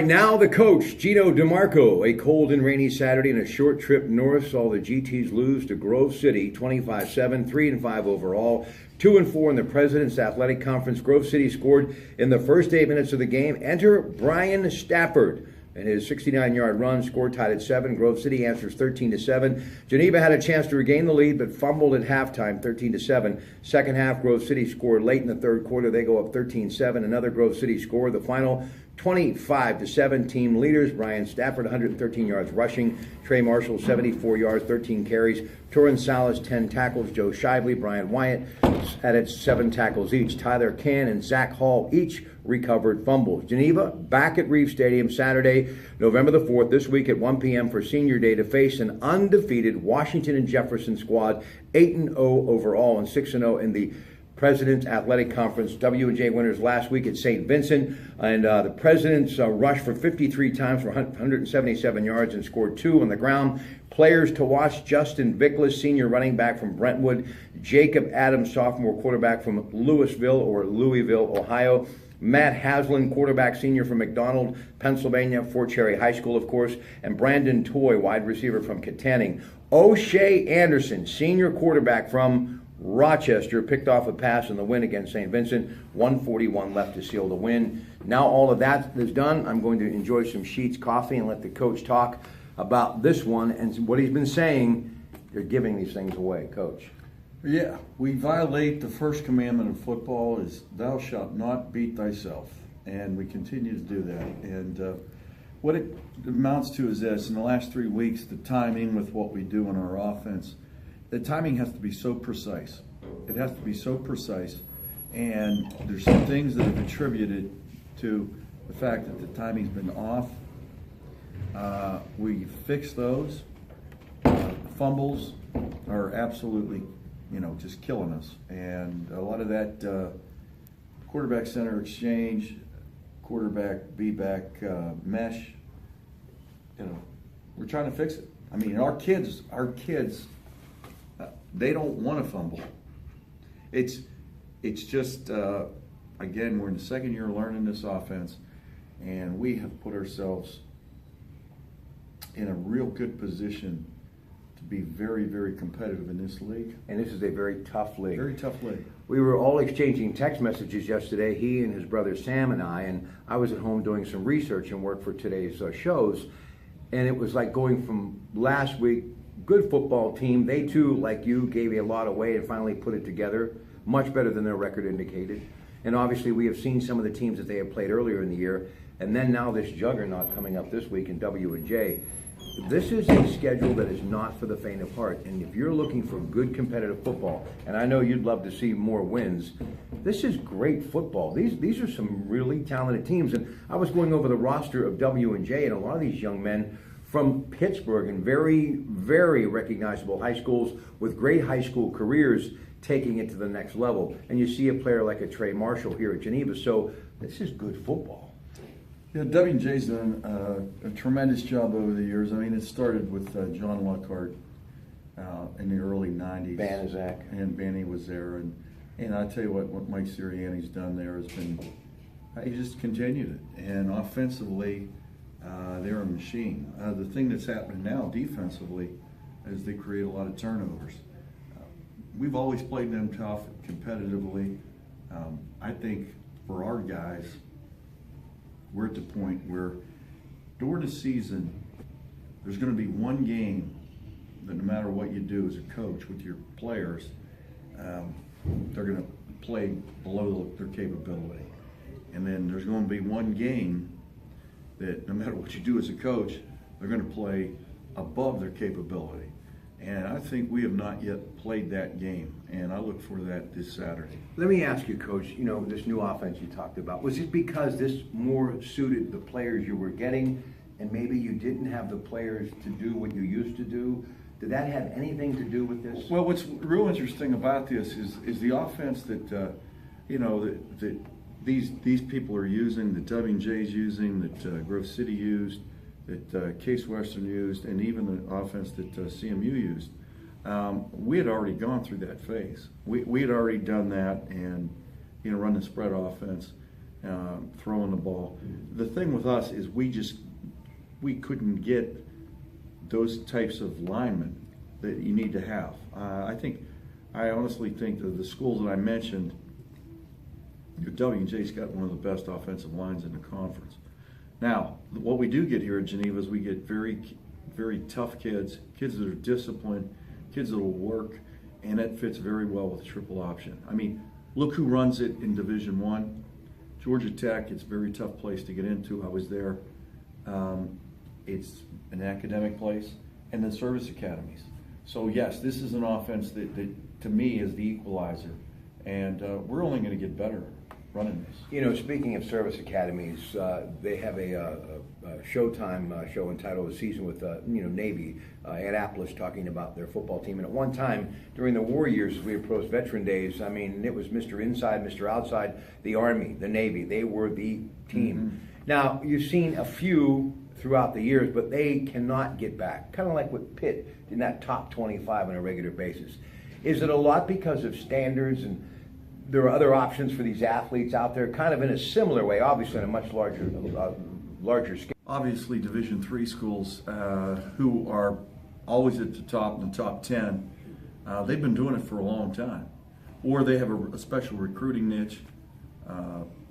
Now the coach, Gino DeMarco. A cold and rainy Saturday and a short trip north saw the GTs lose to Grove City 25-7, 3-5 overall, 2-4 in the President's Athletic Conference. Grove City scored in the first 8 minutes of the game. Enter Brian Stafford. And his 69-yard run, score tied at 7. Grove City answers 13-7. Geneva had a chance to regain the lead, but fumbled at halftime, 13-7. Second half, Grove City scored late in the third quarter. They go up 13-7. Another Grove City score. The final 25-7. Team leaders: Brian Stafford, 113 yards rushing. Trey Marshall, 74 yards, 13 carries. Torrin Salas, 10 tackles. Joe Shively, Brian Wyatt added 7 tackles each. Tyler Cann and Zach Hall each recovered fumbles. Geneva back at Reeve Stadium Saturday, November the 4th, this week at 1 p.m. for Senior Day to face an undefeated Washington and Jefferson squad, 8-0 overall and 6-0 in the President's Athletic Conference. W&J winners last week at St. Vincent, and the Presidents rushed for 53 times for 177 yards and scored 2 on the ground. Players to watch: Justin Vickles, senior running back from Brentwood; Jacob Adams, sophomore quarterback from Louisville, Ohio; Matt Haslam, quarterback senior from McDonald, Pennsylvania, Fort Cherry High School, of course; and Brandon Toy, wide receiver from Katanning. O'Shea Anderson, senior quarterback from Rochester, picked off a pass in the win against St. Vincent. 1:41 left to seal the win. Now all of that is done. I'm going to enjoy some Sheets coffee and let the coach talk about this one and what he's been saying. They're giving these things away, Coach. Yeah, we violate the first commandment of football, is thou shalt not beat thyself. And we continue to do that. And what it amounts to is this: in the last 3 weeks, the timing with what we do in our offense, the timing has to be so precise. It has to be so precise. And there's some things that have attributed to the fact that the timing's been off. We fix those. Fumbles are absolutely, just killing us. And a lot of that quarterback center exchange, quarterback B-back mesh, we're trying to fix it. I mean, our kids, they don't want to fumble. It's just, again, we're in the second year learning this offense, and we have put ourselves in a real good position to be very, very competitive in this league. And this is a very tough league. Very tough league. We were all exchanging text messages yesterday, he and his brother Sam and I was at home doing some research and work for today's shows, and it was like going from last week, good football team. They too, like you, gave a lot away and finally put it together, much better than their record indicated. And obviously we have seen some of the teams that they have played earlier in the year, and then now this juggernaut coming up this week in W&J. This is a schedule that is not for the faint of heart, and if you're looking for good competitive football, and I know you'd love to see more wins, this is great football. These are some really talented teams, and I was going over the roster of W&J, and a lot of these young men from Pittsburgh and very, very recognizable high schools with great high school careers taking it to the next level. And you see a player like a Trey Marshall here at Geneva, so this is good football. Yeah, W&J's done a tremendous job over the years. I mean, it started with John Lockhart in the early 90s. Banizak. And Banny was there. And I tell you what Mike Sirianni's done there has been, he just continued it. And offensively, they're a machine. The thing that's happening now defensively is they create a lot of turnovers. We've always played them tough, competitively. I think for our guys, we're at the point where during the season, there's going to be one game that no matter what you do as a coach with your players, they're going to play below their capability. And then there's going to be one game that no matter what you do as a coach, they're going to play above their capability. And I think we have not yet played that game, and I look for that this Saturday. Let me ask you, Coach, this new offense you talked about, was it because this more suited the players you were getting, and maybe you didn't have the players to do what you used to do? Did that have anything to do with this? Well, what's real interesting about this is the offense that, that these people are using, that W&J's using, that Grove City used, that Case Western used, and even the offense that CMU used. We had already gone through that phase. We had already done that and, run the spread offense. throwing the ball. The thing with us is we couldn't get those types of linemen that you need to have. I honestly think that the schools that I mentioned, W&J's got one of the best offensive lines in the conference. Now, what we do get here at Geneva is we get very, very tough kids that are disciplined, kids that will work, and that fits very well with the triple option. I mean, look who runs it in Division I. Georgia Tech, it's a very tough place to get into. I was there. It's an academic place, and the service academies. So yes, this is an offense that to me is the equalizer, and we're only going to get better running this. You know, speaking of service academies, they have a Showtime show entitled "The Season with Navy." Annapolis talking about their football team, and at one time during the war years, as we approached Veteran Days, I mean, it was Mr. Inside, Mr. Outside, the Army, the Navy. They were the team. Mm-hmm. Now you've seen a few throughout the years, but they cannot get back. Kind of like with Pitt in that top 25 on a regular basis. Is it a lot because of standards and there are other options for these athletes out there, kind of in a similar way, obviously on a much larger scale? Obviously, Division III schools who are always at the top in the top 10, they've been doing it for a long time. Or they have a special recruiting niche.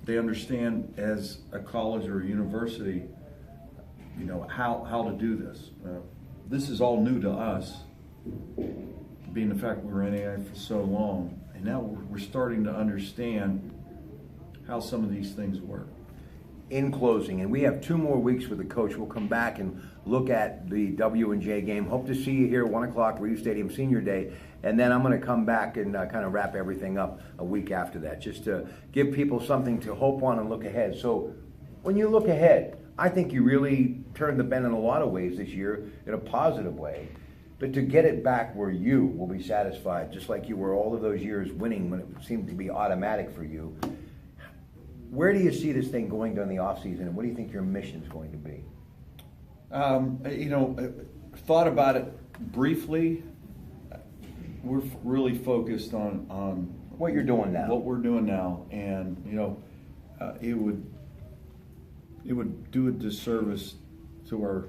They understand as a college or a university, you know, how to do this. This is all new to us, being the fact we were in AI for so long, and now we're starting to understand how some of these things work. In closing, and we have 2 more weeks with the coach, we'll come back and look at the W&J game. Hope to see you here at 1 o'clock, Reeve Stadium Senior Day, and then I'm going to come back and kind of wrap everything up a week after that, just to give people something to hope on and look ahead. So when you look ahead, I think you really turned the bend in a lot of ways this year in a positive way. But to get it back where you will be satisfied, just like you were all of those years winning when it seemed to be automatic for you, where do you see this thing going during the offseason, and what do you think your mission is going to be? Thought about it briefly. We're really focused on what you're doing now. What we're doing now, and it would do a disservice to our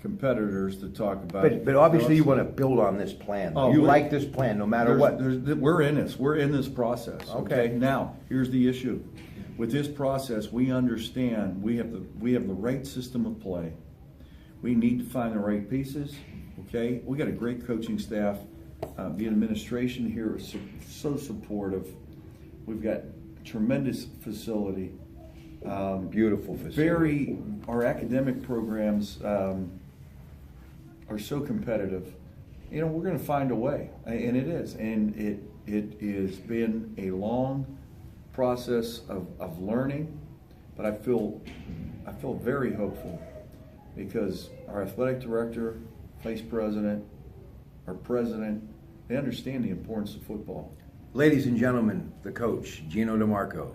competitors to talk about. But obviously you want to build on this plan. You like this plan no matter what. We're in this. We're in this process. Okay. Now, here's the issue. With this process, we understand we have the right system of play. We need to find the right pieces. Okay. We got a great coaching staff. The administration here is so supportive. We've got a tremendous facility. Beautiful facility. Our academic programs are so competitive. We're going to find a way, and it is. And it has been a long process of learning, but I feel very hopeful because our athletic director, vice president, our president, they understand the importance of football. Ladies and gentlemen, the coach, Gino DeMarco.